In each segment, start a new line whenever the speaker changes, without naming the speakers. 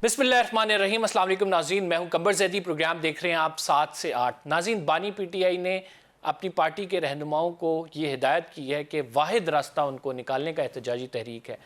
बिस्मिल्लाहिर्रहमानिर्रहीम। अस्सलाम वालेकुम नाज़रीन, मैं हूं कंबर ज़ैदी। प्रोग्राम देख रहे हैं आप 7 से 8। नाज़रीन, बानी पीटीआई ने अपनी पार्टी के रहनुमाओं को ये हिदायत की है कि वाहिद रास्ता उनको निकालने का एहतजाजी तहरीक है।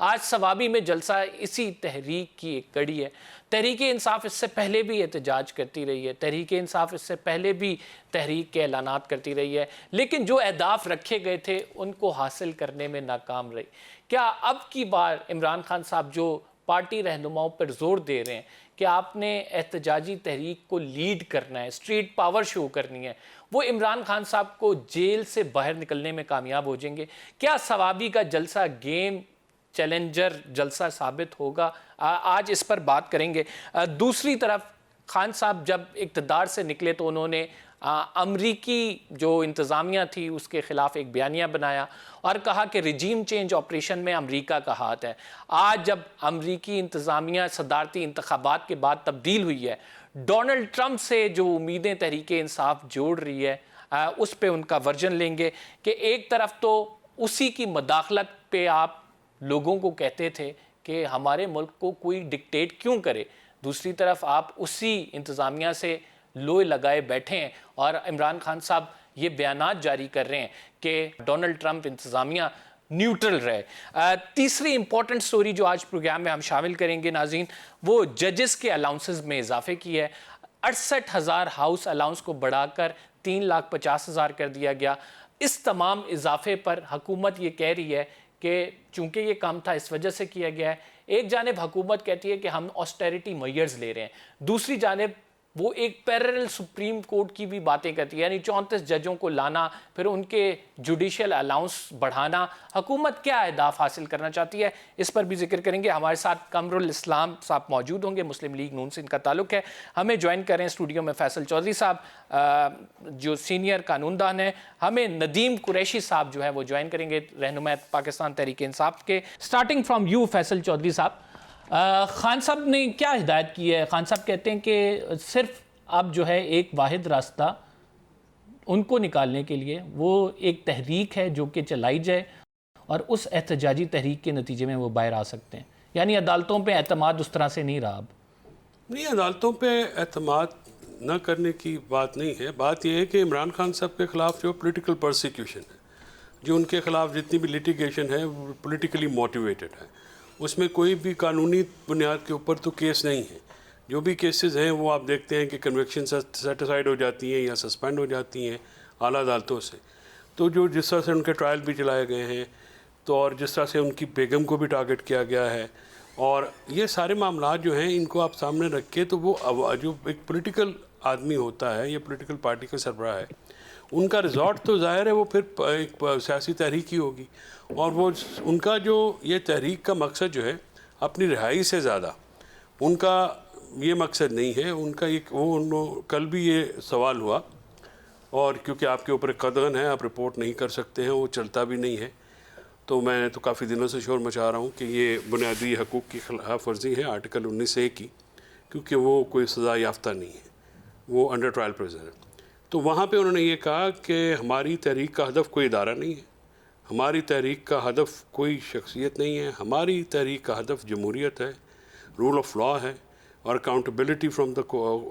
आज सवाबी में जलसा इसी तहरीक की एक कड़ी है। तहरीक इंसाफ इससे पहले भी एहतजाज करती रही है, तहरीक इंसाफ इससे पहले भी तहरीक के ऐलानात करती रही है, लेकिन जो अहदाफ रखे गए थे उनको हासिल करने में नाकाम रही। क्या अब की बार इमरान खान साहब जो पार्टी रहनुमाओं पर जोर दे रहे हैं कि आपने एहतजाजी तहरीक को लीड करना है, स्ट्रीट पावर शो करनी है, वो इमरान खान साहब को जेल से बाहर निकलने में कामयाब हो जाएंगे? क्या सवाबी का जलसा गेम चैलेंजर जलसा साबित होगा? आज इस पर बात करेंगे। दूसरी तरफ खान साहब जब इक़्तिदार से निकले तो उन्होंने अमरीकी जो इंतज़ामिया थी उसके ख़िलाफ़ एक बयानिया बनाया और कहा कि रिजीम चेंज ऑपरेशन में अमरीका का हाथ है। आज जब अमरीकी इंतज़ामिया सदारती इंतखाबात के बाद तब्दील हुई है, डोनाल्ड ट्रंप से जो उम्मीदें तहरीक इंसाफ जोड़ रही है, उस पर उनका वर्जन लेंगे कि एक तरफ तो उसी की मदाखलत पे आप लोगों को कहते थे कि हमारे मुल्क को कोई डिक्टेट क्यों करे, दूसरी तरफ आप उसी इंतज़ामिया से लोहे लगाए बैठे हैं और इमरान खान साहब ये बयानात जारी कर रहे हैं कि डोनाल्ड ट्रंप इंतज़ामिया न्यूट्रल रहे। तीसरी इंपॉर्टेंट स्टोरी जो आज प्रोग्राम में हम शामिल करेंगे नाज़रीन, वो जजेस के अलाउंसेस में इजाफे की है। 68,000 हाउस अलाउंस को बढ़ाकर 3,50,000 कर दिया गया। इस तमाम इजाफे पर हुकूमत ये कह रही है कि चूँकि ये काम था इस वजह से किया गया है। एक जानिब हुकूमत कहती है कि हम ऑस्टेरिटी मेजर्स ले रहे हैं, दूसरी जानिब वो एक पैरेलल सुप्रीम कोर्ट की भी बातें करती है, यानी 34 जजों को लाना, फिर उनके जुडिशियल अलाउंस बढ़ाना। हुकूमत क्या अहदाफ हासिल करना चाहती है, इस पर भी जिक्र करेंगे। हमारे साथ कमरुल इस्लाम साहब मौजूद होंगे, मुस्लिम लीग नून से इनका ताल्लुक़ है। हमें ज्वाइन करें स्टूडियो में फैसल चौधरी साहब जो सीनियर कानूनदान हैं। हमें नदीम कुरैशी साहब जो है वो ज्वाइन करेंगे, रहनुमा पाकिस्तान तहरीक इंसाफ के। Starting from you Faisal Chaudhry sahab, Khan साहब ने क्या हिदायत की है? खान साहब कहते हैं कि सिर्फ अब जो है एक वाहिद रास्ता उनको निकालने के लिए वो एक तहरीक है जो कि चलाई जाए और उस एहतजाजी तहरीक के नतीजे में वो बाहर आ सकते हैं, यानी अदालतों पे एतमाद उस तरह से नहीं रहा। अब
नहीं, अदालतों पे एतमाद न करने की बात नहीं है। बात यह है कि इमरान खान साहब के ख़िलाफ़ जो पॉलिटिकल परसिक्यूशन है, जो उनके ख़िलाफ़ जितनी भी लिटिगेशन है वो पॉलिटिकली मोटिवेटेड है। उसमें कोई भी कानूनी बुनियाद के ऊपर तो केस नहीं है। जो भी केसेस हैं वो आप देखते हैं कि कन्विक्शन सेटिसाइड हो जाती हैं या सस्पेंड हो जाती हैं आला अदालतों से। तो जो जिस तरह से उनके ट्रायल भी चलाए गए हैं, तो और जिस तरह से उनकी बेगम को भी टारगेट किया गया है, और ये सारे मामला जो हैं इनको आप सामने रख के, तो वो जो एक पॉलिटिकल आदमी होता है या पॉलिटिकल पार्टी का सरबराह है, उनका रिजॉर्ट तो ज़ाहिर है वो फिर एक सियासी तहरीक ही होगी। और वो उनका जो ये तहरीक का मकसद जो है अपनी रिहाई से ज़्यादा उनका ये मकसद नहीं है। उनका एक वो कल भी ये सवाल हुआ, और क्योंकि आपके ऊपर एक कदगन है, आप रिपोर्ट नहीं कर सकते हैं, वो चलता भी नहीं है, तो मैं तो काफ़ी दिनों से शोर मचा रहा हूँ कि ये बुनियादी हकूक़ की खिलाफ वर्जी है आर्टिकल 19A की, क्योंकि वो कोई सज़ा याफ्ता नहीं है, वो अंडर ट्रायल प्रिजन है। तो वहाँ पे उन्होंने ये कहा कि हमारी तहरीक का हदफ कोई इदारा नहीं है, हमारी तहरीक का हदफ कोई शख्सियत नहीं है, हमारी तहरीक का हदफ जमहूरियत है, रूल ऑफ लॉ है, और accountability from the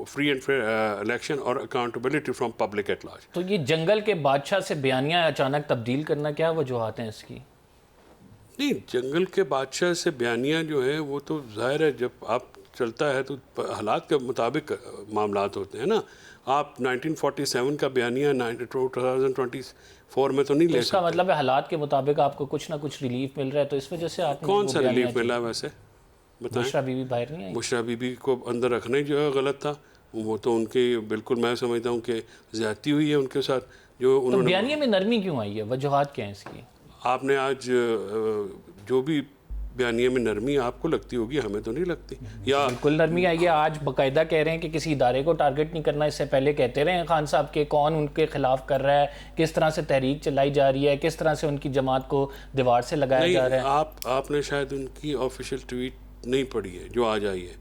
free and fair election, और accountability from public at large.
तो ये जंगल के बादशाह से बयानिया अचानक तब्दील करना, क्या वजूहात हैं इसकी?
नहीं, जंगल के बादशाह से बयानिया जो है वो तो जाहिर है जब आप चलता है तो हालात के मुताबिक मामलात होते हैं ना। आप 1947 का बयानिया 2024 में तो नहीं ले सकते।
इसका मतलब है हालात के मुताबिक आपको कुछ ना कुछ रिलीफ मिल रहा है, तो इस वजह से आपने
कौन सा रिलीफ मिला वैसे बताएं?
बुशरा बीबी बाहर नहीं आई।
बुशरा बीबी को अंदर रखना ही जो है गलत था। वो तो उनके बिल्कुल मैं समझता हूँ कि ज़्यादती हुई है उनके साथ। जो
तो बयानिया में नरमी क्यों आई है, वजूहात क्या है इसकी?
आपने आज जो भी बयानिया में नरमी आपको लगती होगी, हमें तो नहीं लगती। या
बिल्कुल नरमी आई है। आज बाकायदा कह रहे हैं कि किसी इदारे को टारगेट नहीं करना। इससे पहले कहते रहे हैं खान साहब के कौन उनके खिलाफ कर रहा है, किस तरह से तहरीक चलाई जा रही है, किस तरह से उनकी जमात को दीवार से लगाया जा रहा है।
आपने शायद उनकी ऑफिशियल ट्वीट नहीं पढ़ी है जो आज आई है,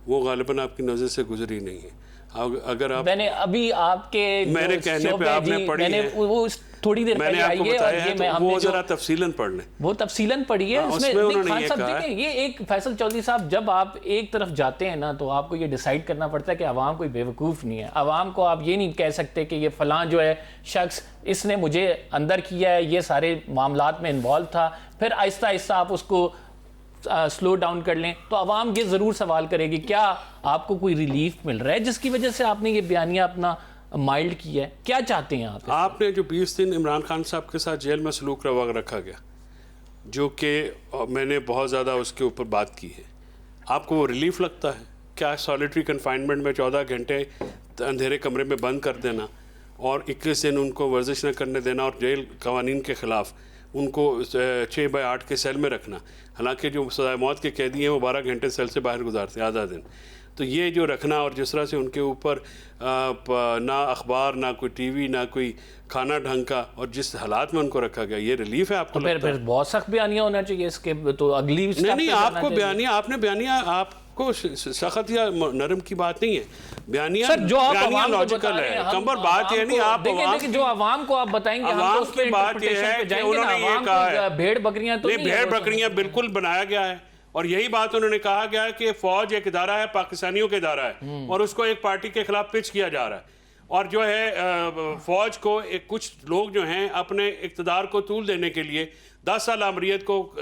वो गालिबन आपकी नज़र से गुजरी नहीं है। अगर आप
मैंने अभी आपके
मेरे कहने पे आपने पढ़ी
मैंने
है,
वो थोड़ी देर
मैंने
पहले
आपको
आई है,
बताया
और
है,
ये मैं
तो
हमने
वो
जो
जरा तफसीलन पढ़ लें।
वो तफसीलन पढ़ी है।
उसमें
नहीं,
उन्होंने
खान
ये
साहब
कहा है।
देखें, ये एक फैसल चौधरी साहब, जब आप एक तरफ जाते हैं ना, तो आपको ये डिसाइड करना पड़ता है कि अवाम कोई बेवकूफ़ नहीं है। अवाम को आप ये नहीं कह सकते कि ये फलां जो है शख्स, इसने मुझे अंदर किया है, ये सारे मामलात में इन्वॉल्व था, फिर आहिस्ता आहिस्ता आप उसको स्लो डाउन कर लें, तो अवाम ये ज़रूर सवाल करेगी क्या आपको कोई रिलीफ मिल रहा है जिसकी वजह से आपने ये बयानिया अपना माइल्ड किया है? क्या चाहते हैं आप?
आपने जो 20 दिन इमरान खान साहब के साथ जेल में सलूक रवा रखा गया, जो कि मैंने बहुत ज़्यादा उसके ऊपर बात की है, आपको वो रिलीफ लगता है क्या? सॉलिटरी कन्फाइनमेंट में 14 घंटे अंधेरे कमरे में बंद कर देना और 21 दिन उनको वर्जिश न करने देना और जेल कवानीन के ख़िलाफ़ उनको 6/8 के सेल में रखना, हालांकि जो सज़ाए मौत के कैदी हैं वो 12 घंटे सेल से बाहर गुजारते हैं आधा दिन। तो ये जो रखना और जिस तरह से उनके ऊपर ना अखबार, ना कोई टीवी, ना कोई खाना ढंग का, और जिस हालात में उनको रखा गया, ये रिलीफ है आपको?
तो फिर बहुत सख्त बयानिया होना चाहिए इसके, तो अगली
नहीं, आपको बयानिया, आपने बयानिया, आपको सख्त या नरम की बात नहीं है, बयानिया
सर जो आप
बयानिया
अवाम को
लॉजिकल
बता रहे
है।
हैं,
कंबर बात ये नहीं, आप
देखिए जो अवाम को आप बताएंगे, हम तो उस पे
बात ये है कि उन्होंने ये कहा है
भेड़ बकरियां तो नहीं,
भेड़ बकरियां बिल्कुल बनाया गया है, और यही बात उन्होंने कहा गया है कि फौज एक इदारा है, पाकिस्तानियों का इदारा है, और उसको एक पार्टी के खिलाफ पिच किया जा रहा है, और जो है फौज को कुछ लोग जो हैं अपने इक़्तिदार को तूल देने के लिए, 10 साल अमरीत को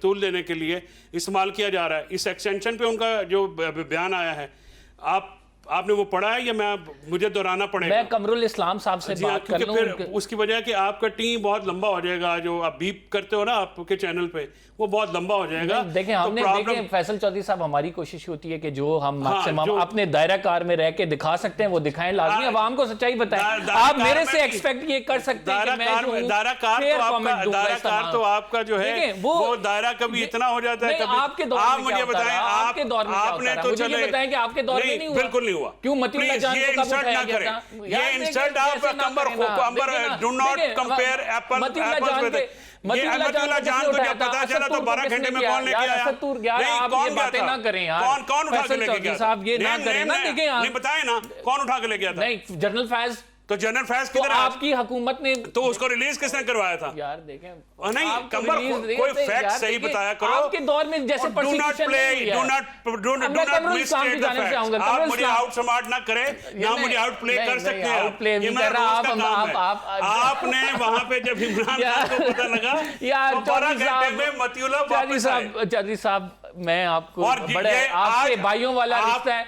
तूल देने के लिए इस्तेमाल किया जा रहा है। इस एक्सटेंशन पे उनका जो बयान आया है, आपने वो पढ़ा है या मुझे दोहराना पड़ेगा?
मैं कमरुल इस्लाम साहब से बात कर लूं,
फिर उसकी वजह कि आपका टीम बहुत लंबा हो जाएगा, जो आप बीप करते हो ना आपके चैनल पे, वो बहुत लंबा हो जाएगा।
देखें हमने देखें फैसल चौधरी साहब, हमारी कोशिश होती है कि जो हम मैक्सिमम अपने दायरा कार में रह के दिखा सकते हैं वो दिखाएं, लाजमी अवाम को सच्चाई बताएं। आप मेरे से एक्सपेक्ट ये कर सकते हैं कि मैं जो हूं दायरा
कार तो आपका जो है वो दायरा कभी इतना हो जाता है, कभी
आपके दौर में,
आप मुझे बताएं,
आपके दौर में
आपने तो चले
बताएं कि आपके दौर में नहीं हुआ,
बिल्कुल नहीं हुआ।
क्यों मतीउल्लाह जान को कब उठाया गया था?
ये इंसल्ट आप कंबर do not compare apple apples with Matiullah Jan को जब पता चला तो 12 घंटे में कौन लेके आया?
नहीं, कौन बातें ना करें यार,
कौन उठा के लेके गया
साहब, ये ना करें ना, देखें आप
नहीं बताए ना कौन उठा के ले गया था?
नहीं, जनरल फैज।
तो जनरल फैज
तो
किधर है?
आपकी हुकूमत ने
तो उसको रिलीज किसने करवाया था?
यार देखें,
नहीं कंबर कोई फैक्ट सही बताया करो।
आपके दौर में जैसे
persecution do not misstate the facts. आप मुझे आउट स्मार्ट ना करें, ना मुझे आउट प्ले कर सकते हैं आप। ये मेरा रोज का काम है। आपने वहां पे जब इमरान खान को पता लगा
यार,
12 घंटे में मतीउल्लाह वापस आए।
चौधरी साहब, मैं आपको बड़े आपके भाइयों वाला रिश्ता है,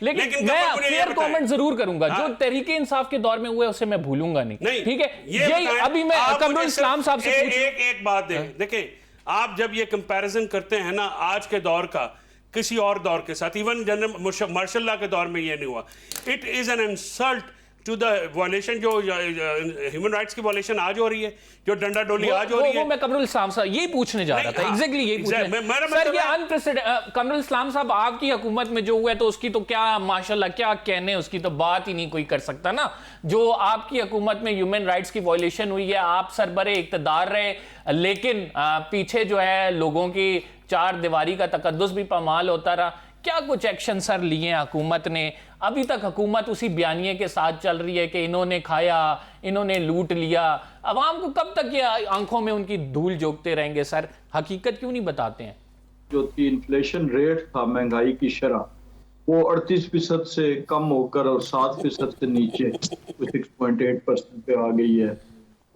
लेकिन मैं फेयर कमेंट जरूर करूंगा। जो तहरीके इंसाफ के दौर में हुए उसे मैं भूलूंगा नहीं, ठीक है? यही अभी मैं कमरुल इस्लाम साहब से
एक बात देखिए, आप जब ये कंपैरिजन करते हैं ना आज के दौर का किसी और दौर के साथ, इवन जनरल मार्शल लॉ के दौर में ये नहीं हुआ, it is an insult to the violation, जो ह्यूमन राइट्स की वायलेशन आज हो रही है, जो डंडा डोली आज हो रही है।
वो मैं कमरुल इस्लाम साहब यही पूछने जा रहा था, एग्जैक्टली यही पूछने। सर ये अनप्रेसिडेंट, कमरुल इस्लाम साहब आपकी हुकूमत में जो हुआ है तो उसकी तो क्या माशाल्लाह क्या कहने, उसकी तो बात ही नहीं कोई कर सकता ना। जो आपकी हुकूमत में ह्यूमन राइट्स की वायलेशन हुई है, आप सरबरे इक़्तिदार रहे, लेकिन पीछे जो है लोगों की चार दीवारी का तकद्दुस भी पामाल होता रहा। क्या कुछ एक्शन सर लिए हुकूमत ने? अभी तक हुकूमत उसी बयानिए के साथ चल रही है कि इन्होंने खाया, इन्होंने लूट लिया। अवाम को कब तक ये आंखों में उनकी धूल झोंकते रहेंगे सर? हकीकत क्यों नहीं बताते हैं?
जो इन्फ्लेशन रेट था, महंगाई की शरह, वो 38% से कम होकर और 7% से नीचे 6.8% पे आ गई है।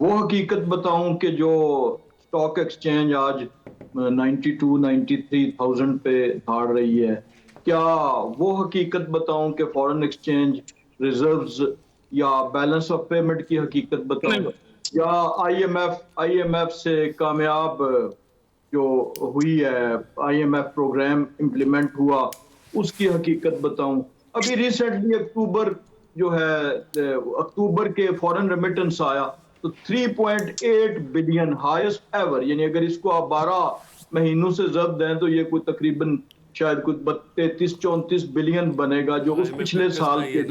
वो हकीकत बताऊं कि जो स्टॉक एक्सचेंज आज 92-93,000 पे धाड़ रही है, क्या वो हकीकत बताऊं कि फॉरेन एक्सचेंज रिजर्व्स या बैलेंस ऑफ पेमेंट की हकीकत बताऊं, या आईएमएफ से कामयाब जो हुई है, आईएमएफ प्रोग्राम इम्प्लीमेंट हुआ, उसकी हकीकत बताऊं। अभी रिसेंटली अक्टूबर जो है, अक्टूबर के फॉरेन रेमिटेंस आया तो 3.8 बिलियन, हाईएस्ट एवर, यानी अगर इसको आप 12 महीनों से जब्त दें तो ये कोई तकरीबन शायद कुछ 33-34 बिलियन बनेगा, जो उस पिछले साल के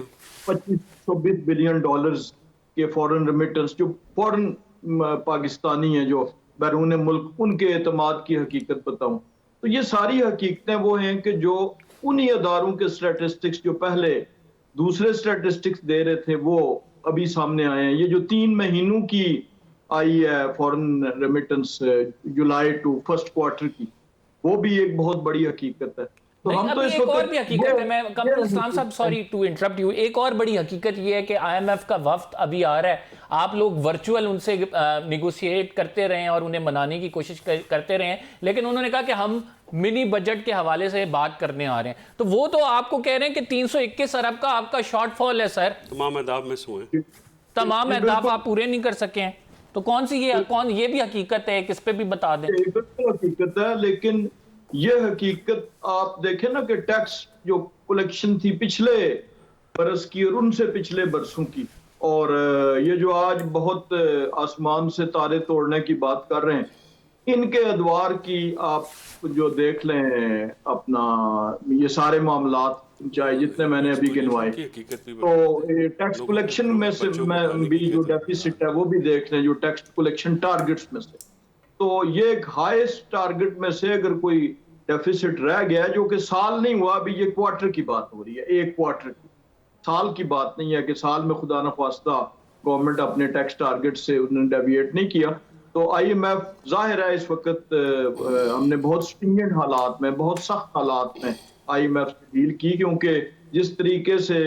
25-26 बिलियन डॉलर्स के फॉरेन रेमिटेंस, जो फॉरेन पाकिस्तानी हैं जो बैरून मुल्क, उनके एतमाद की हकीकत बताऊं तो ये सारी हकीकतें वो हैं कि जो उन्हीं अदारों के स्टैटिस्टिक्स जो पहले दूसरे स्टैटिस्टिक्स दे रहे थे वो अभी सामने आए हैं। ये जो 3 महीनों की आई है foreign remittance July to first quarter की, वो भी एक बहुत बड़ी हकीकत है। तो
नहीं,
हम तो
अभी
इस
एक
वक्त
और भी हकीकत है, मैं कमरुल इस्लाम साहब सॉरी टू इंटरप्ट यू, एक और बड़ी हकीकत ये है कि आईएमएफ का वफ्द अभी आ रहा है, आप लोग वर्चुअल उनसे निगोशिएट करते रहे और उन्हें मनाने की कोशिश करते रहे, लेकिन उन्होंने कहा कि हम मिनी बजट के हवाले से बात करने आ रहे हैं, तो वो तो आपको कह रहे हैं कि 321 अरब का आपका शॉर्टफॉल है सर,
तमाम अहदाफ में से हैं।
तमाम अहदाफ आप पूरे नहीं कर सके हैं, तो कौन सी ये भी हकीकत है, किस पे भी बता दें।
बिल्कुल हकीकत है, लेकिन ये हकीकत आप देखें ना कि टैक्स जो कलेक्शन थी पिछले बरस की और उनसे पिछले बरसों की, और ये जो आज बहुत आसमान से तारे तोड़ने की बात कर रहे हैं, इनके अदवार की आप जो देख लें अपना ये सारे मामलात चाहे जितने मैंने अभी गिनवाए, तो टैक्स कलेक्शन में से मैं भी जो डेफिसिट है वो भी देख लें, जो टैक्स कलेक्शन टारगेट्स में से, तो ये एक हाईएस्ट टारगेट में से अगर कोई डेफिसिट रह गया जो कि साल नहीं हुआ, अभी ये क्वार्टर की बात हो रही है, एक क्वार्टर की, साल की बात नहीं है कि साल में खुदा न खास्ता गवर्नमेंट अपने टैक्स टारगेट से उन्होंने डेविएट नहीं किया। तो आईएमएफ जाहिर है इस वक्त हमने बहुत स्ट्रिंजेंट हालात में, बहुत सख्त हालात में आईएमएफ से डील की, क्योंकि जिस तरीके से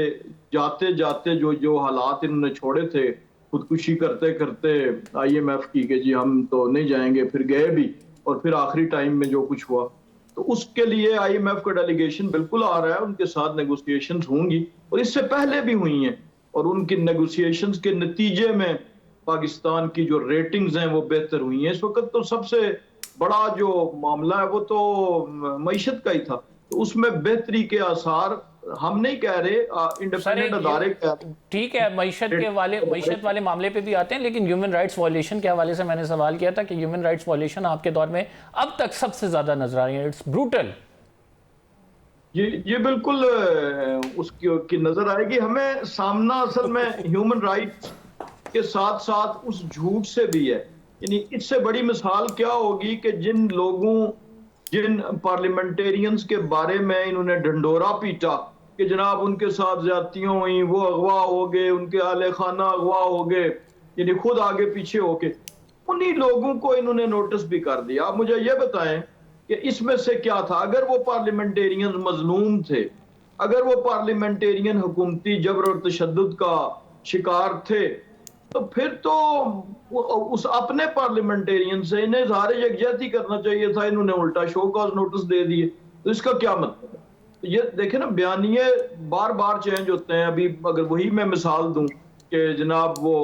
जाते जाते जो हालात इन्होंने छोड़े थे, खुदकुशी करते करते आईएमएफ की कि जी हम तो नहीं जाएंगे, फिर गए भी, और फिर आखिरी टाइम में जो कुछ हुआ, तो उसके लिए आईएमएफ का डेलीगेशन बिल्कुल आ रहा है, उनके साथ नेगोशिएशंस होंगी और इससे पहले भी हुई हैं, और उनकी नेगोशिएशंस के नतीजे में पाकिस्तान की जो रेटिंग्स हैं वो बेहतर हुई हैं। इस वक्त तो सबसे बड़ा जो मामला है वो तो मईशत का ही था, तो उसमें बेहतरी के आसार हम नहीं कह रहे, इंडिपेंडेंट अदारे कह रहे।
ठीक है, मईशत वाले मामले पे भी आते हैं, लेकिन ह्यूमन राइट्स वायलेशन के हवाले से मैंने सवाल किया था कि ह्यूमन राइट्स वायलेशन आपके दौर में अब तक सबसे ज्यादा नजर आ रही है, इट्स ब्रूटल।
ये बिल्कुल उसकी नजर आएगी हमें सामना, असल में ह्यूमन राइट्स के साथ साथ उस झूठ से भी है। यानी इससे बड़ी मिसाल क्या होगी कि जिन पार्लियामेंटेरियंस के बारे में इन्होंने ढंडोरा पीटा कि जनाब उनके साथ ज्यादतियां हुई, वो अगवा हो गए, उनके आले खाना अगवा हो गए, यानी खुद आगे पीछे होके, उन्हीं लोगों को इन्होंने नोटिस भी कर दिया। आप मुझे ये बताएं कि इसमें से क्या था, अगर वो पार्लियामेंटेरियन मजलूम थे, अगर वो पार्लियामेंटेरियन हुकूमती जबर और तशद्दुद का शिकार थे, तो फिर तो उस अपने पार्लियामेंटेरियन से इन्हें इज़हार यकजहती करना चाहिए था, इन्होंने उल्टा शो कॉज नोटिस दे दिए। तो इसका क्या मतलब है? ये देखें ना, बयानिए बार बार चेंज होते हैं। अभी अगर वही मैं मिसाल दूं कि जनाब वो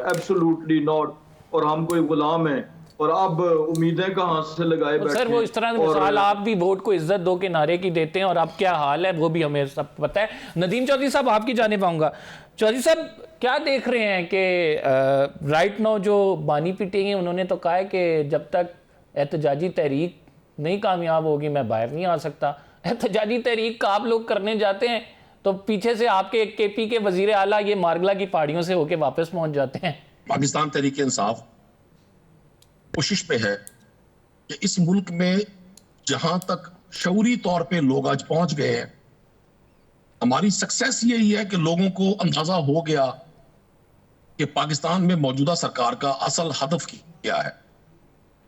एब्सोल्युटली नॉट और हम कोई गुलाम है, और अब उम्मीदें कहां से लगाए बैठे।
सर वो इस तरह मिसाल आप भी वोट को इज्जत दो के नारे की देते हैं, और अब क्या हाल है वो भी हमें सब पता है। नदीम चौधरी साहब आपकी जाने पाऊंगा। चौधरी साहब क्या देख रहे हैं कि राइट नाउ जो बानी पीटेंगे, उन्होंने तो कहा है कि जब तक एहतजाजी तहरीक नहीं कामयाब होगी मैं बाहर नहीं आ सकता। एहतजाजी तहरीक का आप लोग करने जाते हैं तो पीछे से आपके केपी के वजीर आला ये मारगला की पहाड़ियों से होके वापस पहुंच जाते हैं।
पाकिस्तान तहरीक इंसाफ कोशिश पे है कि इस मुल्क में जहां तक शऊरी तौर पे लोग आज पहुंच गए हैं, हमारी सक्सेस यही है कि लोगों को अंदाजा हो गया कि पाकिस्तान में मौजूदा सरकार का असल हदफ क्या है।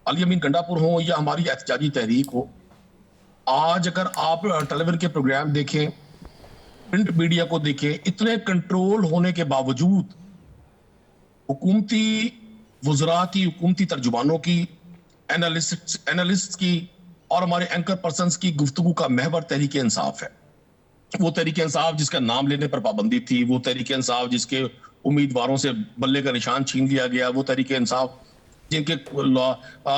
अली अमीन गंडापुर हो या हमारी एहतजाजी तहरीक हो, आज अगर आप टेलीविजन के प्रोग्राम देखें, प्रिंट मीडिया को देखें, इतने कंट्रोल होने के बावजूद हुकूमती वुज़रा की, हुकूमती तर्जुमानों की, एनालिस्ट की और हमारे एंकर पर्सन्स की गुफ्तगू का महवर तहरीक इंसाफ है। वो तहरीक इंसाफ जिसका नाम लेने पर पाबंदी थी, वो तहरीक इंसाफ जिसके उम्मीदवारों से बल्ले का निशान छीन लिया गया, वो तहरीक इंसाफ जिनके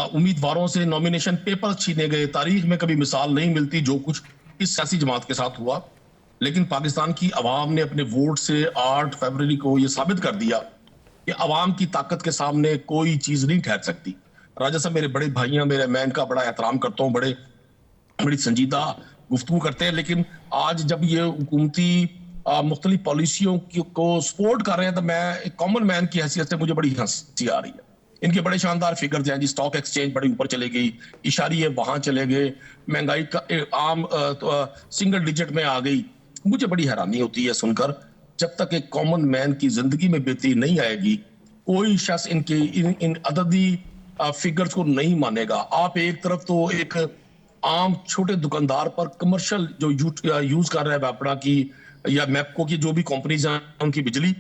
उम्मीदवारों से नॉमिनेशन पेपर छीने गए। तारीख में कभी मिसाल नहीं मिलती जो कुछ इस सियासी जमात के साथ हुआ। लेकिन पाकिस्तान की अवाम ने अपने वोट से 8 फरवरी को ये साबित कर दिया कि अवाम की ताकत के सामने कोई चीज नहीं ठहर सकती। राजा साहब मेरे बड़े भाई हैं, मैं इनका बड़ा एहतराम करता हूँ, बड़ी संजीदा गुफ्तगू करते हैं, लेकिन आज जब ये हुकूमती मुख्तलिफ पॉलिसियों को सपोर्ट कर रहे हैं तो मैं एक कॉमन मैन की हैसियत से मुझे बड़ी हंसी आ रही है। इनके बड़े शानदार फिगर्स हैं जी, स्टॉक एक्सचेंज बड़ी ऊपर चले गई, इशारिये वहां चले गए, महंगाई का आम सिंगल डिजिट में आ गई, मुझे बड़ी हैरानी होती है सुनकर, जब तक एक कॉमन मैन की जिंदगी में बेहतरी नहीं आएगी, कोई शख्स इन अददी फिगर्स को नहीं मानेगा। आप एक तरफ तो एक आम छोटे दुकानदार पर कमर्शियल जो यूज कर रहे हैं वेपड़ा की या मैपको की जो भी कंपनीज हैं उनकी बिजली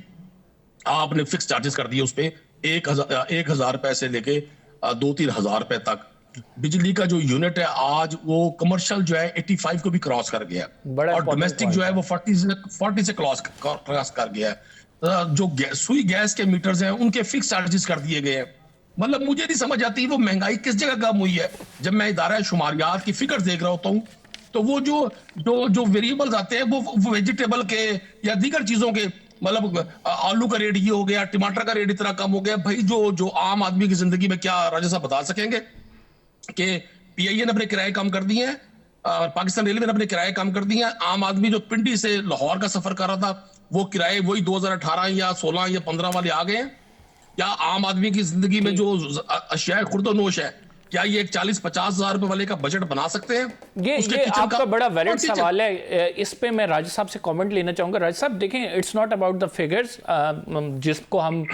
आपने फिक्स चार्जेस कर दिए, उस पे 1,000 रुपए से लेके 2-3 हजार रुपए तक बिजली का जो यूनिट है आज वो कमर्शियल जो है 85 को भी क्रॉस कर गया
बड़ा
और डोमेस्टिक जो है वो 40 से क्रॉस कर गया है। जो सुई गैस के मीटर्स हैं उनके फिक्स चार्जेस कर दिए गए हैं। मतलब मुझे नहीं समझ आती वो महंगाई किस जगह कम हुई है। जब मैं इदारा शुमारियात की फिगर देख रहा होता हूँ तो वो जो वेरिएबल्स आते हैं वो वेजिटेबल के या दीगर चीजों के, मतलब आलू का रेट ये हो गया, टमाटर का रेट इतना कम हो गया। भाई जो आम आदमी की जिंदगी में क्या राजा साहब बता सकेंगे कि पीआईए ने अपने किराए कम कर दिए हैं और पाकिस्तान रेलवे ने अपने किराए कम कर दिए हैं। आम आदमी जो पिंडी से लाहौर का सफर कर रहा था वो किराए वही 2018 या 16 या 15 वाले आ गए हैं। क्या आम आदमी की जिंदगी में जो अशिया खुर्दोनोश है, क्या ये एक 40-50 हजार रुपए वाले का बजट बना सकते हैं?
ये आपका बड़ा वैलिड सवाल है। इस पे मैं राजा साहब से कमेंट लेना चाहूंगा। राजा साहब देखें, it's not about the figures जिसको हम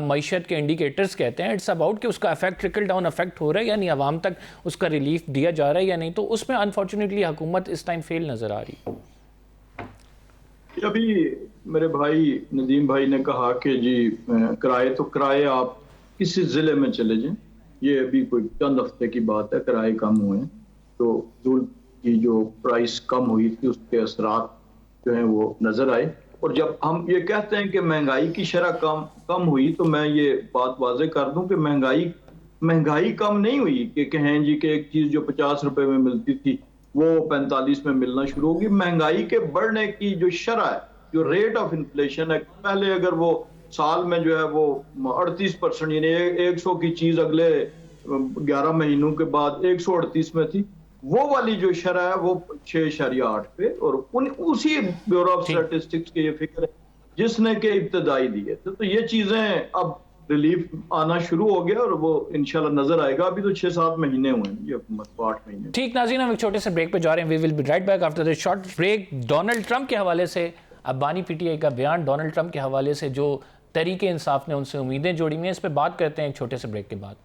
मईशत के इंडिकेटर्स कहते हैं, इट्स अबाउट कि उसका इफेक्ट ट्रिकल डाउन इफेक्ट हो रहा है यानी आवाम तक उसका रिलीफ दिया जा रहा है या नहीं। तो उसमें अनफॉर्चुनेटली हुकूमत इस टाइम फेल नजर आ रही है।
अभी मेरे भाई नदीम भाई ने कहा कि जी किराए आप किसी जिले में चले जाएं, ये अभी कोई चंद हफ्ते की बात है, किराए कम हुए हैं तो दूध की जो प्राइस कम हुई थी उसके असरात जो हैं वो नजर आए। और जब हम ये कहते हैं कि महंगाई की शरह कम हुई तो मैं ये बात वाजे कर दूं कि महंगाई कम नहीं हुई कि कहें जी कि एक चीज जो 50 रुपए में मिलती थी वो 45 में मिलना शुरू होगी। महंगाई के बढ़ने की जो शरह है, जो रेट ऑफ इन्फ्लेशन है, पहले अगर वो साल में जो है वो 38% यानी 100 की चीज अगले 11 महीनों के बाद 138 में थी, वो वाली जो शरह है वो 6.8 पे। और उसी ब्यूरो ऑफ स्टैटिस्टिक्स के ये फिक्र है जिसने के इब्तदाई दिए थे। तो ये चीजें अब रिलीफ आना शुरू हो गया और वो इंशाल्लाह नजर आएगा। अभी तो 6-7 महीने हुए हैं, ये हुकूमत को 8 महीने।
ठीक नाज़रीन, हम एक छोटे से ब्रेक पे जा रहे हैं। We will be right back after this short break. Donald Trump के हवाले से अब बानी पीटीआई का बयान, डोनाल्ड ट्रंप के हवाले से जो तरीके इंसाफ ने उनसे उम्मीदें जोड़ी हुई हैं, इस पर बात करते हैं एक छोटे से ब्रेक के बाद।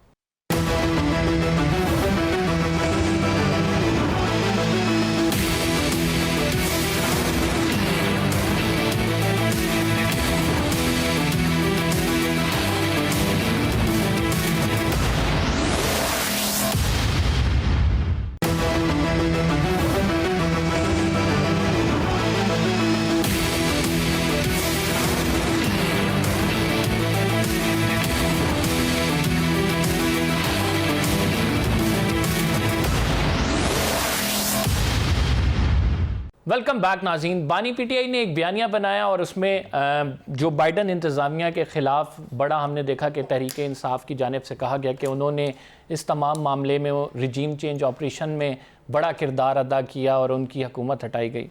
वेलकम बैक नाज़रीन। बानी पीटीआई ने एक बयानिया बनाया और उसमें जो बाइडन इंतज़ामिया के ख़िलाफ़ बड़ा हमने देखा कि तहरीक इंसाफ की जानिब से कहा गया कि उन्होंने इस तमाम मामले में वो रिजीम चेंज ऑपरेशन में बड़ा किरदार अदा किया और उनकी हुकूमत हटाई गई।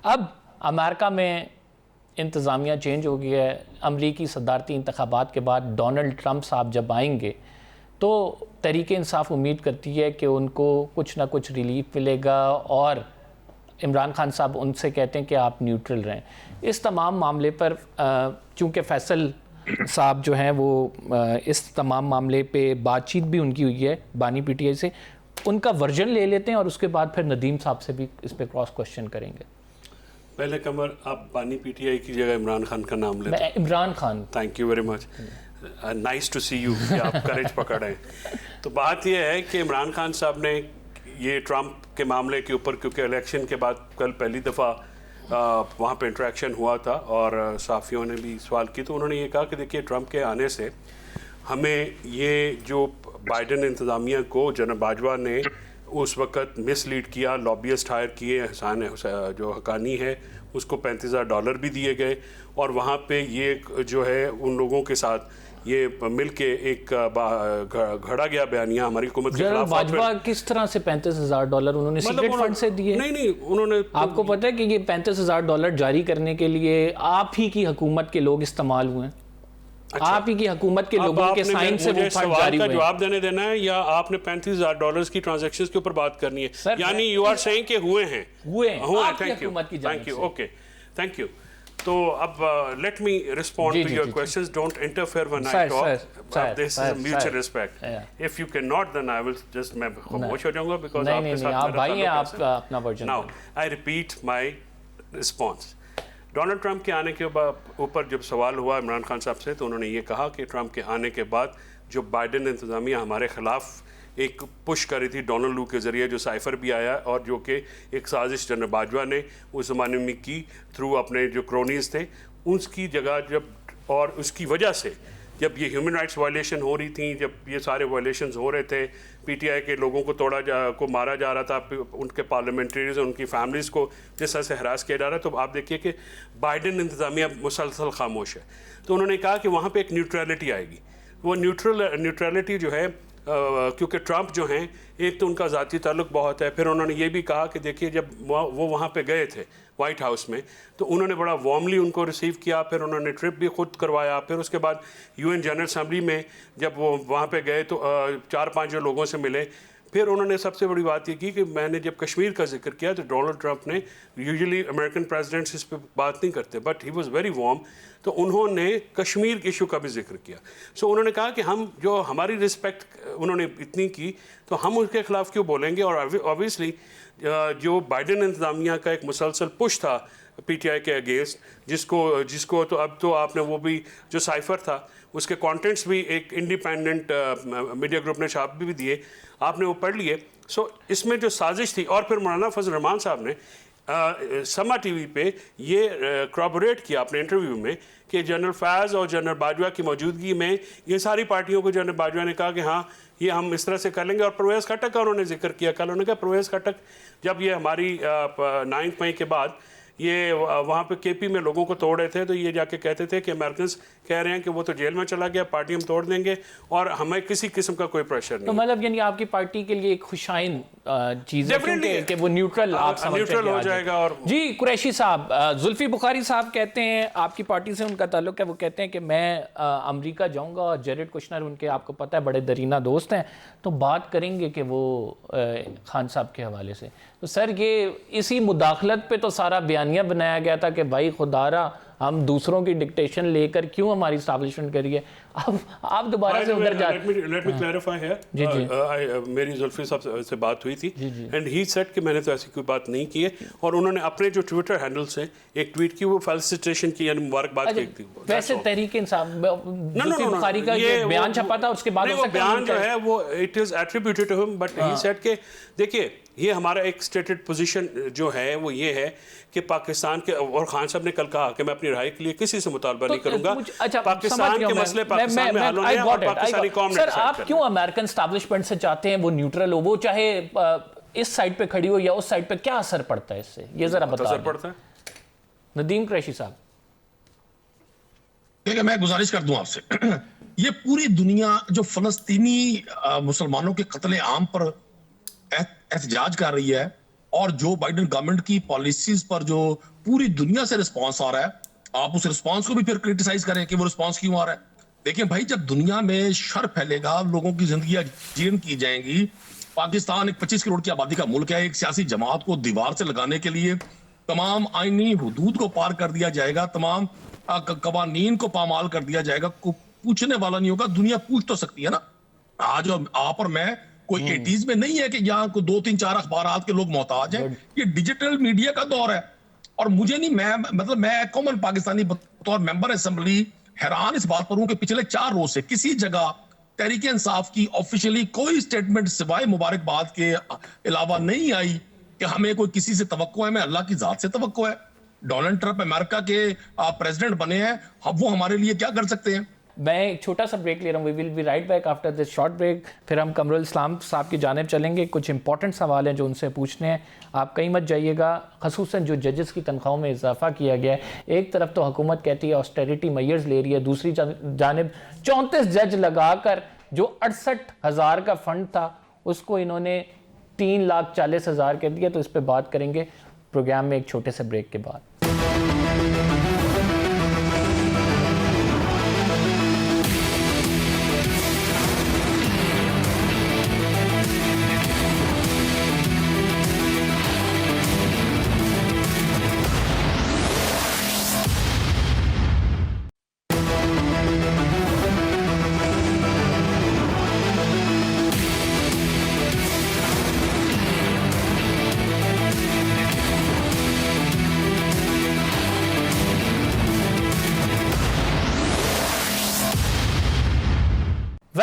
अब अमेरिका में इंतज़ामिया चेंज हो गया है। अमरीकी सदारती इंतखाबात के बाद डोनाल्ड ट्रंप साहब जब आएंगे तो तहरीक इंसाफ उम्मीद करती है कि उनको कुछ ना कुछ रिलीफ मिलेगा और इमरान खान साहब उनसे कहते हैं कि आप न्यूट्रल रहें। इस तमाम मामले पर चूँकि फैसल साहब जो हैं वो इस तमाम मामले पे बातचीत भी उनकी हुई है बानी पीटीआई से, उनका वर्जन ले लेते हैं और उसके बाद फिर नदीम साहब से भी इस पर क्रॉस क्वेश्चन करेंगे।
पहले कमर आप बानी पीटीआई की जगह इमरान खान का नाम लेते हैं।
Imran Khan,
thank you very much, nice to see you कि आप करेज पकड़ हैं। तो बात यह है कि इमरान खान साहब ने ये ट्रंप के मामले के ऊपर, क्योंकि इलेक्शन के बाद कल पहली दफ़ा वहाँ पे इंटरेक्शन हुआ था और सहाफ़ियों ने भी सवाल की, तो उन्होंने ये कहा कि देखिए ट्रंप के आने से हमें ये जो बाइडन इंतज़ामिया को जनरल बाजवा ने उस वक़्त मिसलीड किया, लॉबियस्ट हायर किए, हसान जो हकानी है उसको $35,000 भी दिए गए और वहाँ पे ये जो है उन लोगों के साथ ये मिलके एक घड़ा गया बयानिया हमारी हुकूमत के खिलाफ।
बाजवा किस तरह से $35,000 उन्होंने सीक्रेट फंड से दिए?
नहीं, उन्होंने,
आपको पता है कि ये $35,000 जारी करने के लिए आप ही की हुकूमत के लोग इस्तेमाल हुए हैं। अच्छा, आप ही की हुकूमत के लोगों के साइन से वो फंड जारी हुए।
जवाब देना है या आपने $35,000 की ट्रांजैक्शंस के ऊपर बात करनी है? यानी यू आर सेइंग कि हुए हैं।
Thank you,
okay. Thank you. तो अब let me respond
ji,
to
ji,
your
ji,
questions. Don't interfere when
Sir,
I
sir,
talk, this is mutual
sir.
Respect.
Yeah.
If you can not then I will just, मैं खामोश हो जाऊंगा, because
नहीं,
आपके
नहीं,
साथ
आप
मेरा
भाई हैं,
ताल्लुक
आप
ऐसा है।
अपना वर्जन
नाउ
बोलें।
I repeat my response. Donald Trump के आने के ऊपर जब सवाल हुआ इमरान खान साहब से, तो उन्होंने ये कहा कि ट्रंप के आने के बाद जो बाइडेन इंतज़ामिया हमारे ख़िलाफ़ एक पुश करी थी डोनाल्ड लू के ज़रिए, जो साइफ़र भी आया और जो कि एक साजिश जनरल बाजवा ने उस ज़माने में की थ्रू अपने जो क्रोनीज थे, उसकी जगह जब, और उसकी वजह से जब ये ह्यूमन राइट्स वायलेशन हो रही थी, जब ये सारे वायलेशंस हो रहे थे, पीटीआई के लोगों को मारा जा रहा था, उनके पार्लियामेंट्रीज, उनकी फैमिलीज़ को जिस तरह से हरास किया जा रहा है, तो आप देखिए कि बाइडेन इंतज़ामिया मुसलसल खामोश है। तो उन्होंने कहा कि वहाँ पे एक न्यूट्रलिटी आएगी। वो न्यूट्रलिटी जो है, क्योंकि ट्रंप जो हैं, एक तो उनका ज़ाती ताल्लुक बहुत है, फिर उन्होंने ये भी कहा कि देखिए जब वो वहाँ पे गए थे वाइट हाउस में, तो उन्होंने बड़ा वार्मली उनको रिसीव किया, फिर उन्होंने ट्रिप भी खुद करवाया, फिर उसके बाद यूएन जनरल असेंबली में जब वो वहाँ पे गए तो 4-5 जो लोगों से मिले, फिर उन्होंने सबसे बड़ी बात ये की कि मैंने जब कश्मीर का जिक्र किया तो डोनाल्ड ट्रंप ने, यूजुअली अमेरिकन प्रेसिडेंट्स इस पर बात नहीं करते, but he was very warm, तो उन्होंने कश्मीर के इशू का भी जिक्र किया। सो उन्होंने कहा कि हम जो हमारी रिस्पेक्ट उन्होंने इतनी की, तो हम उसके ख़िलाफ़ क्यों बोलेंगे। और ऑब्वियसली जो बाइडेन इंतज़ामिया का एक मुसलसल पुश था पीटीआई के अगेंस्ट, जिसको तो अब तो आपने वो भी जो साइफ़र था उसके कंटेंट्स भी एक इंडिपेंडेंट मीडिया ग्रुप ने छाप भी दिए, आपने वो पढ़ लिए। सो इसमें जो साजिश थी, और फिर मौलाना फजल रहमान साहब ने समा टीवी पे ये क्रॉबोरेट किया अपने इंटरव्यू में कि जनरल फैज़ और जनरल बाजवा की मौजूदगी में ये सारी पार्टियों को जनरल बाजवा ने कहा कि हाँ ये हम इस तरह से कर लेंगे। और परवेज़ खट्टक का उन्होंने जिक्र किया। कल उन्होंने कहा परवेज़ खट्टक जब ये हमारी 9 मई के बाद ये वहाँ पे केपी में लोगों को तोड़ रहे थे, तो ये जाके कहते थे कि अमेरिकन कह रहे हैं कि वो तो जेल में चला गया, पार्टी हम तोड़ देंगे और हमें किसी किस्म का कोई प्रेशर नहीं।
तो मतलब यानी आपकी पार्टी के लिए एक खुशाइन चीज़ है कि वो न्यूट्रल आप समझते हैं
न्यूट्रल हो जाएगा। और
जी कुरैशी साहब, जुल्फी बुखारी साहब कहते हैं, आपकी पार्टी से उनका ताल्लुक है, वो कहते हैं कि मैं अमेरिका जाऊंगा और जेरेड कुशनर उनके, आपको पता है, बड़े दरीना दोस्त हैं, तो बात करेंगे कि वो खान साहब के हवाले से। तो सर ये इसी मुदाखलत पे तो सारा बयानिया बनाया गया था कि भाई खुदारा हम दूसरों की डिक्टेशन लेकर क्यों हमारी इस्टेब्लिशमेंट करिए। अब आप दोबारा से उधर जा।
लेट मी क्लैरिफाई है, मेरी जुल्फी साहब से बात हुई थी एंड ही सेड कि मैंने तो ऐसी कोई बात नहीं की है, और उन्होंने अपने जो ट्विटर हैंडल से एक ट्वीट की, वो फेलिसिटेशन की यानी मुबारकबाद की थी।
वैसे तहरीक इंसाफ जुल्फी बुखारी का ये बयान छपा था, उसके बाद
वो बयान जो है वो it is attributed to him, but he said कि देखिए ये हमारा एक स्टेटेड पोजीशन जो है वो ये है कि पाकिस्तान के, और खान साहब ने कल कहा कि मैं अपनी राय के लिए किसी से मुतालबा नहीं करूंगा।
अच्छा,
पाकिस्तान के मसले पाकिस्तान में हल होने हैं और पाकिस्तानी कौम ने
सर आप क्यों अमेरिकन एस्टैब्लिशमेंट से चाहते हैं वो न्यूट्रल हो, वो चाहे इस साइड पे खड़ी हो या उस साइड पे, क्या असर पड़ता है इससे, ये जरा बता
असर पड़ता है।
नदीम कुरैशी साहब,
देखिए मैं गुजारिश कर दूं आपसे ये पूरी दुनिया जो फलस्तीनी मुसलमानों के कत्ले आम पर एहतजाज कर रही है और जो बाइडेन गवर्नमेंट की पॉलिसीज पर जो पूरी दुनिया से रिस्पांस आ रहा है, आप उस रिस्पांस को भी फिर क्रिटिसाइज करें कि वो रिस्पांस क्यों आ रहा है। देखिए भाई, जब दुनिया में शर फैलेगा, लोगों की जिंदगी जीर्ण की जाएंगी, पाकिस्तान एक 25 करोड़ की आबादी का मुल्क है, एक सियासी जमात को दीवार से लगाने के लिए तमाम आईनी हुदूद को पार कर दिया जाएगा, तमाम कवानीन को पामाल कर दिया जाएगा, पूछने वाला नहीं होगा। दुनिया पूछ तो सकती है ना। आज आप और मैं कोई 80s में नहीं है कि यहाँ को 2-3-4 अखबारात के लोग मोहताज हैं। ये डिजिटल मीडिया का दौर है, और मुझे नहीं, मैं कॉमन पाकिस्तानी बतौर मेंबर असेंबली हैरान इस बात पर हूं कि पिछले 4 रोज से किसी जगह तहरीक इंसाफ की ऑफिशियली कोई स्टेटमेंट सिवाय मुबारकबाद के अलावा नहीं आई कि हमें कोई किसी से तवक्को है। मैं अल्लाह की जात से तवक्को है। डोनाल्ड ट्रंप अमेरिका के प्रेसिडेंट बने हैं, वो हमारे लिए क्या कर सकते हैं।
मैं एक छोटा सा ब्रेक ले रहा हूँ, we will be right back after this short break. फिर हम कमरुल इस्लाम साहब की जानिब चलेंगे, कुछ इंपॉर्टेंट सवाल हैं जो उनसे पूछने हैं, आप कहीं मत जाइएगा। खसूसन जो जजेस की तनख्वाहों में इजाफा किया गया है, एक तरफ तो हुकूमत कहती है ऑस्टेरिटी मेजर्स ले रही है, दूसरी जानिब 34 जज लगाकर जो 68,000 का फंड था उसको इन्होंने 3,40,000 कर दिया। तो इस पर बात करेंगे प्रोग्राम में एक छोटे से ब्रेक के बाद।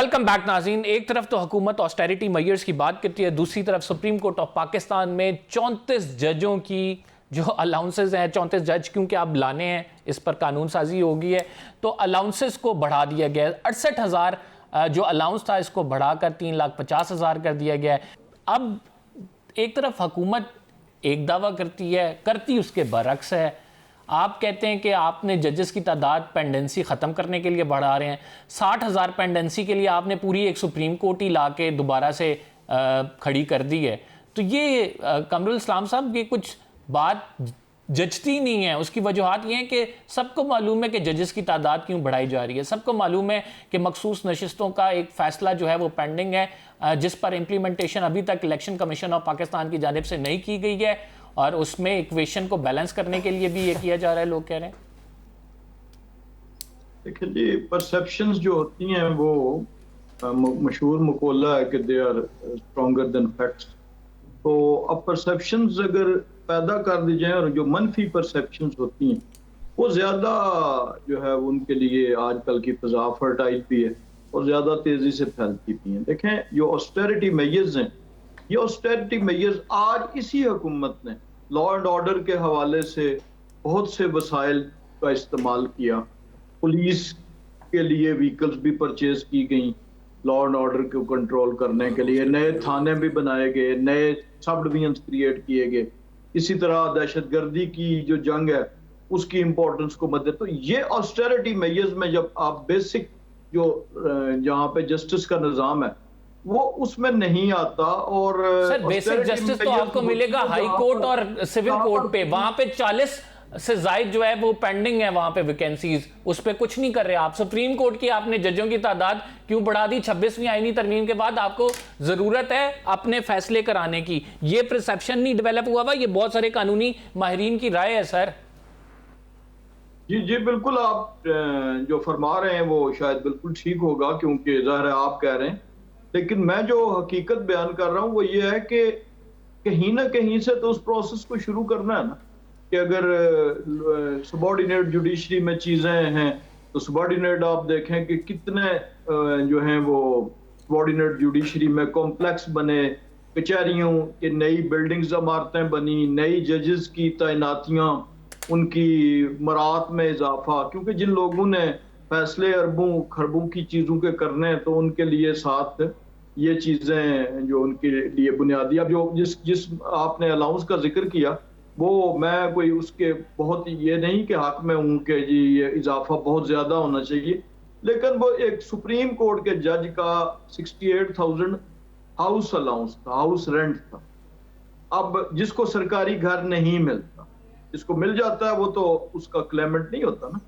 वेलकम बैक नाज़रीन। एक तरफ तो हुकूमत ऑस्टेरिटी मेजर्स की बात करती है, दूसरी तरफ सुप्रीम कोर्ट ऑफ पाकिस्तान में 34 जजों की जो अलाउंसेस हैं, 34 जज क्योंकि आप लाने हैं, इस पर कानून साजी हो गई है, तो अलाउंसेस को बढ़ा दिया गया है। 68,000 जो अलाउंस था इसको बढ़ाकर 3,50,000 कर दिया गया है। अब एक तरफ हुकूमत एक दावा करती है, करती उसके बरक्स है। आप कहते हैं कि आपने जजेस की तादाद पेंडेंसी ख़त्म करने के लिए बढ़ा रहे हैं। 60,000 पेंडेंसी के लिए आपने पूरी एक सुप्रीम कोर्ट ही ला के दोबारा से खड़ी कर दी है। तो ये कमरुल इस्लाम साहब, ये कुछ बात जचती नहीं है। उसकी वजूहात ये है कि सबको मालूम है कि जजेस की तादाद क्यों बढ़ाई जा रही है। सबको मालूम है कि मखसूस नशिस्तों का एक फ़ैसला जो है वो पेंडिंग है, जिस पर इम्प्लीमेंटेशन अभी तक इलेक्शन कमीशन ऑफ पाकिस्तान की जानिब से नहीं की गई है, और उसमें इक्वेशन को बैलेंस करने के लिए भी ये किया जा रहा है, लोग कह रहे हैं।
देखिए जी, परसेप्शंस जो होती हैं वो मशहूर मुकोला है कि they are stronger than facts. तो अब परसेप्शंस अगर पैदा कर दी जाए, और जो मनफी परसेप्शंस होती हैं वो ज़्यादा जो है उनके लिए आजकल की फ़ज़ा फर्टाइल भी है और ज़्यादा तेज़ी से फैलती भी हैं। देखें, जो ऑस्टेरिटी मेजर्स हैं, ये ऑस्टेरिटी मेजर्स आज इसी हुकूमत ने लॉ एंड ऑर्डर के हवाले से बहुत से वसाइल का इस्तेमाल किया। पुलिस के लिए व्हीकल्स भी परचेज की गई लॉ एंड ऑर्डर को कंट्रोल करने के लिए, नए थाने भी बनाए गए, नए सब डिवीजन क्रिएट किए गए। इसी तरह दहशतगर्दी की जो जंग है उसकी इंपॉर्टेंस को मद्दे, तो ये ऑस्टेरिटी मेजर्स में जब आप बेसिक जो जहाँ पे जस्टिस का निज़ाम है वो उसमें नहीं आता। और
सर, बेसिक जस्टिस तो आपको मिलेगा हाई कोर्ट और सिविल कोर्ट पे, वहां पे 40 से जायद जो है वो पेंडिंग है, वहां पे वैकेंसीज, उस पे कुछ नहीं कर रहे आप। सुप्रीम कोर्ट की आपने जजों की तादाद क्यों बढ़ा दी? 26वीं आईनी तरमीम के बाद आपको जरूरत है अपने फैसले कराने की। ये परसेप्शन नहीं डेवलप हुआ हुआ, ये बहुत सारे कानूनी माहिरीन की राय है सर।
जी जी बिल्कुल, आप जो फरमा रहे हैं वो शायद बिल्कुल ठीक होगा, क्योंकि ज़ाहिर है आप कह रहे हैं, लेकिन मैं जो हकीकत बयान कर रहा हूँ वो ये है कि कहीं ना कहीं से तो उस प्रोसेस को शुरू करना है ना, कि अगर सबॉर्डिनेट जुडिशरी में चीज़ें हैं तो सबॉर्डिनेट आप देखें कि कितने जो हैं वो सबॉर्डिनेट जुडिशरी में कॉम्प्लेक्स बने, कचहरियों की नई बिल्डिंग्स इमारतें बनी, नई जजेस की तैनातियाँ, उनकी मरात में इजाफा, क्योंकि जिन लोगों ने फैसले अरबों खरबों की चीज़ों के करने हैं तो उनके लिए साथ ये चीज़ें जो उनके लिए बुनियादी, अब जो जिस आपने अलाउंस का जिक्र किया वो मैं कोई उसके बहुत ये नहीं कि हक में हूँ कि जी ये इजाफा बहुत ज़्यादा होना चाहिए, लेकिन वो एक सुप्रीम कोर्ट के जज का 68,000 हाउस अलाउंस था, हाउस रेंट था। अब जिसको सरकारी घर नहीं मिलता, जिसको मिल जाता है वो तो उसका क्लेमेंट नहीं होता ना।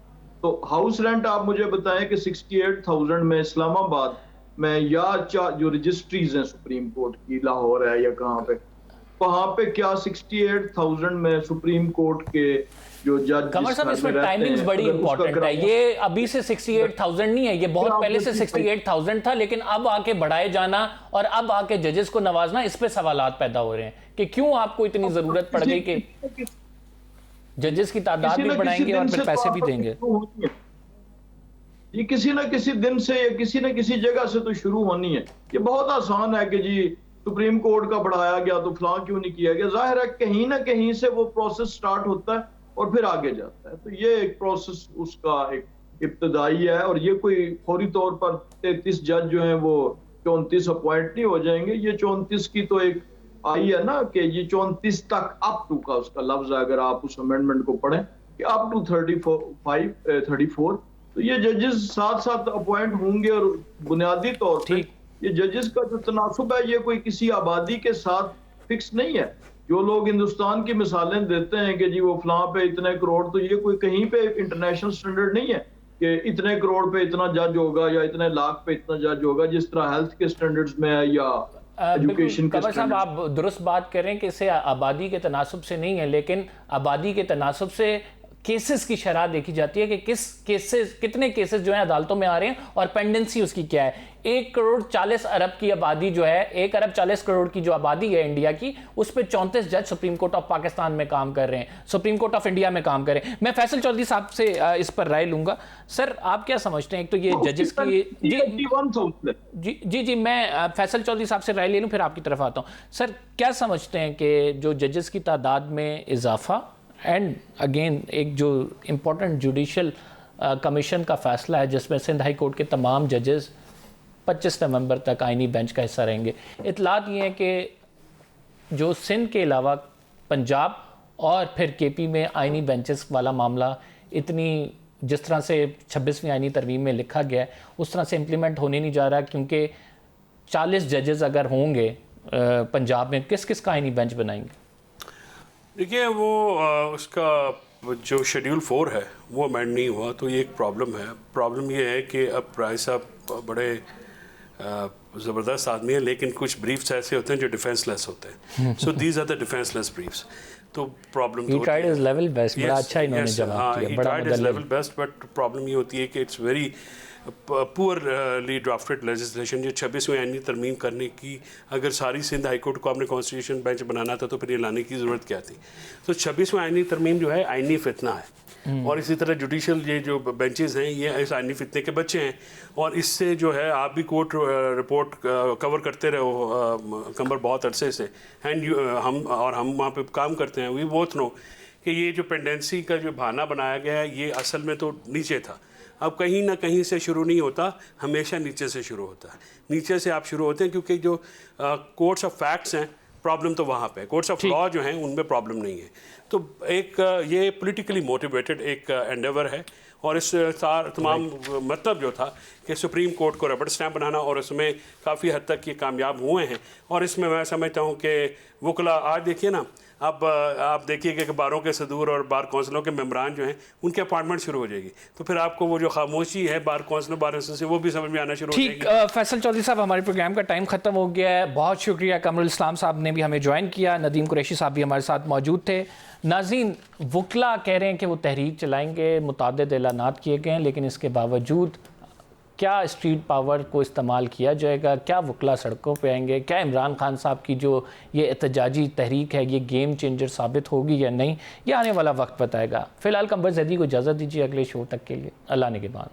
तो हाउस रेंट आप मुझे बताएं कि 68,000 में इस्लामाबाद में या जो रजिस्ट्रीज हैं सुप्रीम कोर्ट की, लाहौर है या कहाँ पे, वहाँ पे क्या 68,000 में सुप्रीम कोर्ट के जो जज,
कमर साहब इसमें टाइमिंग्स बड़ी इंपॉर्टेंट है। ये अभी से 68,000 नहीं है, ये बहुत पहले से 68,000 था, लेकिन अब आके बढ़ाए जाना और अब आके जजेस को नवाजना, इस पे सवालात पैदा हो रहे हैं कि क्यों आपको इतनी जरूरत पड़ गई कि जजेस की तादाद भी बढ़ाएंगे और फिर पैसे भी देंगे।
ये किसी ना किसी दिन से या किसी ना किसी जगह से तो शुरू होनी है। ये बहुत आसान है कि जी सुप्रीम कोर्ट का बढ़ाया गया तो फलां क्यों नहीं किया गया। जाहिर है कहीं ना कहीं से वो प्रोसेस स्टार्ट होता है और फिर आगे जाता है। तो ये एक प्रोसेस उसका एक इब्तदाई है, और ये कोई फौरी तौर पर 33 जज जो हैं वो 34 अपॉइंट नहीं हो जाएंगे। ये 34 की तो एक आई है ना कि ये 34 तक, अप टू का उसका लफ्ज है, अगर आप उस अमेंडमेंट को पढ़ें कि अप टू 34, तो ये जजेस साथ साथ अपॉइंट होंगे। और बुनियादी तौर पे ये जजेस का जो तनासुब है ये कोई किसी आबादी के साथ फिक्स नहीं है। जो लोग हिंदुस्तान की मिसालें देते हैं कि जी वो फलां पे इतने करोड़, तो ये कोई कहीं पे इंटरनेशनल स्टैंडर्ड नहीं है कि इतने करोड़ पे इतना जज होगा या इतने लाख पे इतना जज होगा, जिस तरह हेल्थ के स्टैंडर्ड्स में है या एजुकेशन के।
साहब आप दुरुस्त बात करें कि इससे आबादी के तनासुब से नहीं है, लेकिन आबादी के तनासुब से केसेस की शरह देखी जाती है कि कितने केसेस जो है अदालतों में आ रहे हैं और पेंडेंसी उसकी क्या है। 1 करोड़ 40 अरब की आबादी जो है, 1 अरब 40 करोड़ की जो आबादी है इंडिया की, उस पर 34 जज सुप्रीम कोर्ट ऑफ पाकिस्तान में काम कर रहे हैं, सुप्रीम कोर्ट ऑफ इंडिया में काम कर रहे हैं। मैं फैसल चौधरी साहब से इस पर राय लूंगा। सर आप क्या समझते हैं, एक तो ये जजेस की जी मैं फैसल चौधरी साहब से राय ले लूं फिर आपकी तरफ आता हूं। सर क्या समझते हैं कि जो जजेस की तादाद में इजाफा एंड अगेन एक जो इम्पोर्टेंट जुडिशल कमीशन का फैसला है जिसमें सिंध हाई कोर्ट के तमाम जजेस 25 नवंबर तक आइनी बेंच का हिस्सा रहेंगे, इतलात ये हैं कि जो सिंध के अलावा पंजाब और फिर केपी में आइनी बेंचेस वाला मामला इतनी जिस तरह से 26वीं आइनी तरमीम में लिखा गया है उस तरह से इम्प्लीमेंट होने नहीं जा रहा, क्योंकि 40 जजेस अगर होंगे पंजाब में, किस किस का आइनी बेंच बनाएंगे?
देखिए वो उसका जो शेड्यूल 4 है वो अमेंड नहीं हुआ, तो ये एक प्रॉब्लम है। प्रॉब्लम ये है कि अब राय साहब बड़े ज़बरदस्त आदमी है, लेकिन कुछ ब्रीफ्स ऐसे होते हैं जो डिफेंसलेस होते हैं। So these are the defenceless briefs. तो problem
he tried his level best, बड़ा अच्छा इन्होंने जवाब दिया, बड़ा
tried his level best, but problem ये होती है कि it's very poorly drafted legislation. ये 26वीं आईनी तरमीम करने की अगर सारी सिंध हाई कोर्ट को आपने कॉन्स्टिट्यूशन बेंच बनाना था तो फिर ये लाने की ज़रूरत क्या थी। तो 26वीं आईनी तरमीम जो है आईनी फितना है, और इसी तरह जुडिशल ये जो बेंचेस हैं ये इस आईनी फितने के बच्चे हैं, और इससे जो है आप भी कोर्ट रिपोर्ट कवर करते रहो कंबर बहुत अरसे से, एंड हम वहाँ पे काम करते हैं, वी बोथ नो कि ये जो पेंडेंसी का जो बहाना बनाया गया है ये असल में तो नीचे था। अब कहीं ना कहीं से शुरू नहीं होता, हमेशा नीचे से शुरू होता है। नीचे से आप शुरू होते हैं क्योंकि जो कोर्ट्स ऑफ फैक्ट्स हैं प्रॉब्लम तो वहाँ पे, कोर्ट्स ऑफ लॉ जो हैं उनमें प्रॉब्लम नहीं है। तो एक ये पॉलिटिकली मोटिवेटेड एक एंडेवर है, और इस तमाम मतलब जो था कि सुप्रीम कोर्ट को रबड़ स्टैम्प बनाना, और उसमें काफ़ी हद तक ये कामयाब हुए हैं। और इसमें मैं समझता हूँ कि वकला आज देखिए ना, अब आप देखिए कि बारों के सदूर और बार कौंसलों के मेम्बरान जो हैं उनके अपॉइंटमेंट शुरू हो जाएगी, तो फिर आपको वो जो खामोशी है बार कौंसलों बार एसोसिएशन से वो भी समझ में आना शुरू हो जाएगी।
ठीक, फैसल चौधरी साहब हमारे प्रोग्राम का टाइम ख़त्म हो गया है, बहुत शुक्रिया। कमरुल इस्लाम साहब ने भी हमें ज्वाइन किया, नदीम कुरैशी साहब भी हमारे साथ मौजूद थे। नाज़रीन, वकला कह रहे हैं कि वो तहरीक चलाएंगे, मुताद्दिद ऐलानात किए गए हैं, लेकिन इसके बावजूद क्या स्ट्रीट पावर को इस्तेमाल किया जाएगा, क्या वकला सड़कों पे आएंगे, क्या इमरान खान साहब की जो ये एहतजाजी तहरीक है ये गेम चेंजर साबित होगी या नहीं, ये आने वाला वक्त बताएगा। फ़िलहाल कंबर ज़ैदी को इजाज़त दीजिए, अगले शो तक के लिए अल्लाह ने के बाद।